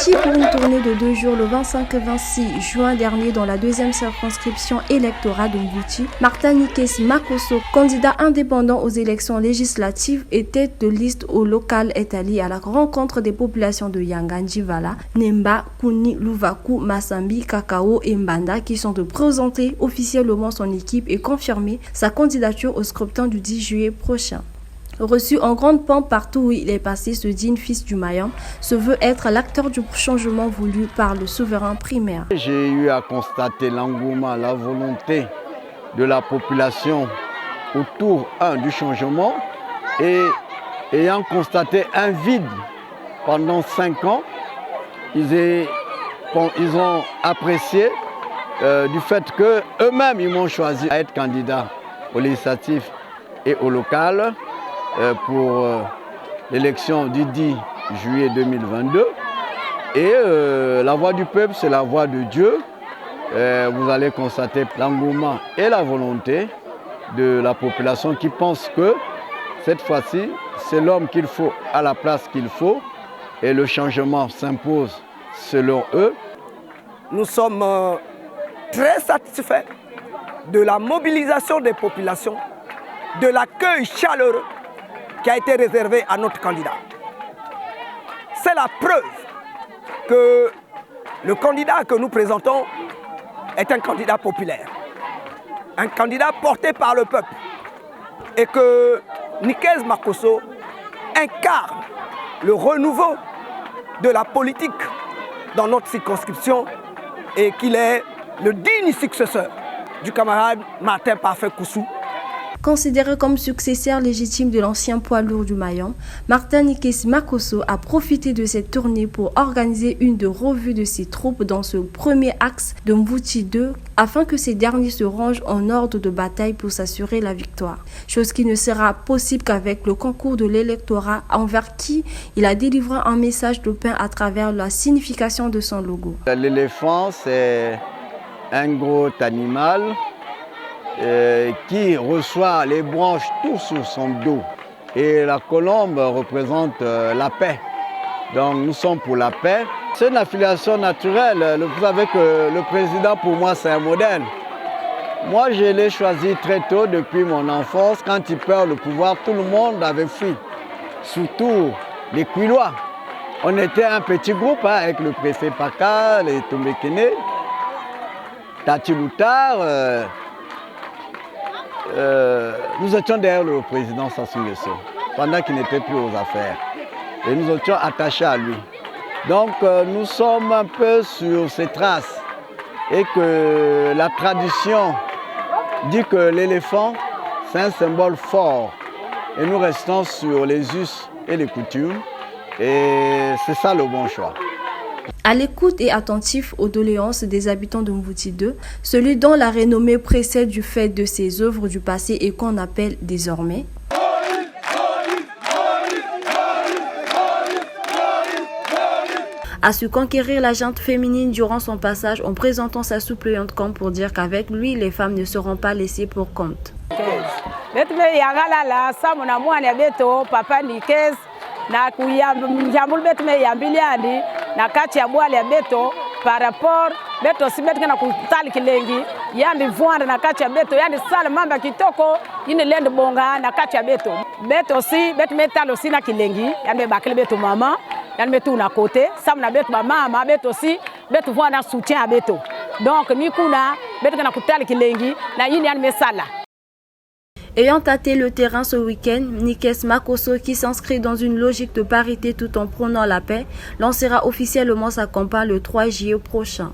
Parti pour une tournée de 2 jours le 25 et 26 juin dernier dans la deuxième circonscription électorale de Mvouti, Martin Nikes Makosso, candidat indépendant aux élections législatives et tête de liste au local, est allé à la rencontre des populations de Yanganjivala, Nemba, Kuni, Luvaku, Masambi, Kakao et Mbanda qui sont de présenter officiellement son équipe et confirmer sa candidature au scrutin du 10 juillet prochain. Reçu en grande pompe partout où il est passé, ce digne fils du Mayom se veut être l'acteur du changement voulu par le souverain primaire. J'ai eu à constater l'engouement, la volonté de la population autour du changement et ayant constaté un vide pendant 5 ans, ils ont apprécié du fait qu'eux-mêmes ils m'ont choisi à être candidat aux législatives et au local pour l'élection du 10 juillet 2022. Et la voix du peuple, c'est la voix de Dieu. Vous allez constater l'engouement et la volonté de la population qui pense que cette fois-ci, c'est l'homme qu'il faut à la place qu'il faut et le changement s'impose selon eux. Nous sommes très satisfaits de la mobilisation des populations, de l'accueil chaleureux qui a été réservé à notre candidat. C'est la preuve que le candidat que nous présentons est un candidat populaire, un candidat porté par le peuple et que Nikes Makosso incarne le renouveau de la politique dans notre circonscription et qu'il est le digne successeur du camarade Martin Parfait Koussou. Considéré comme successeur légitime de l'ancien poids lourd du Mayom, Martin Nikes Makosso a profité de cette tournée pour organiser une de revue de ses troupes dans ce premier axe de Mvouti 2 afin que ces derniers se rangent en ordre de bataille pour s'assurer la victoire. Chose qui ne sera possible qu'avec le concours de l'électorat envers qui il a délivré un message de paix à travers la signification de son logo. L'éléphant, c'est un gros animal qui reçoit les branches tout sur son dos. Et la colombe représente la paix. Donc nous sommes pour la paix. C'est une affiliation naturelle. Vous savez que le président pour moi c'est un modèle. Moi je l'ai choisi très tôt depuis mon enfance. Quand il perd le pouvoir, tout le monde avait fui. Surtout les Kwilois. On était un petit groupe avec le préfet Paka, les Tombekene, Tati Loutar. Nous étions derrière le président Sassou Nguesso pendant qu'il n'était plus aux affaires et nous étions attachés à lui. Donc nous sommes un peu sur ses traces et que la tradition dit que l'éléphant c'est un symbole fort et nous restons sur les us et les coutumes et c'est ça le bon choix. À l'écoute et attentif aux doléances des habitants de Mvouti 2, celui dont la renommée précède du fait de ses œuvres du passé et qu'on appelle désormais a su conquérir la gente féminine durant son passage en présentant sa suppléante comme pour dire qu'avec lui, les femmes ne seront pas laissées pour compte. Na kuyambul betu me yambiliani na kati ya bwali ya beto par rapport beto si betu kana kutali kilengi yandi vuanda na kati ya beto yandi sala mamba kitoko ine lende bonga na kati ya beto si betu metalo si na kilengi yandi bakile beto mama yandi betu na côté sam na beto ba mama beto si betu vuanda soutien à beto donc ni kuna betu kana kutali kilengi na yini yandi mesala. Ayant tâté le terrain ce week-end, Nikes Makosso, qui s'inscrit dans une logique de parité tout en prônant la paix, lancera officiellement sa campagne le 3 juillet prochain.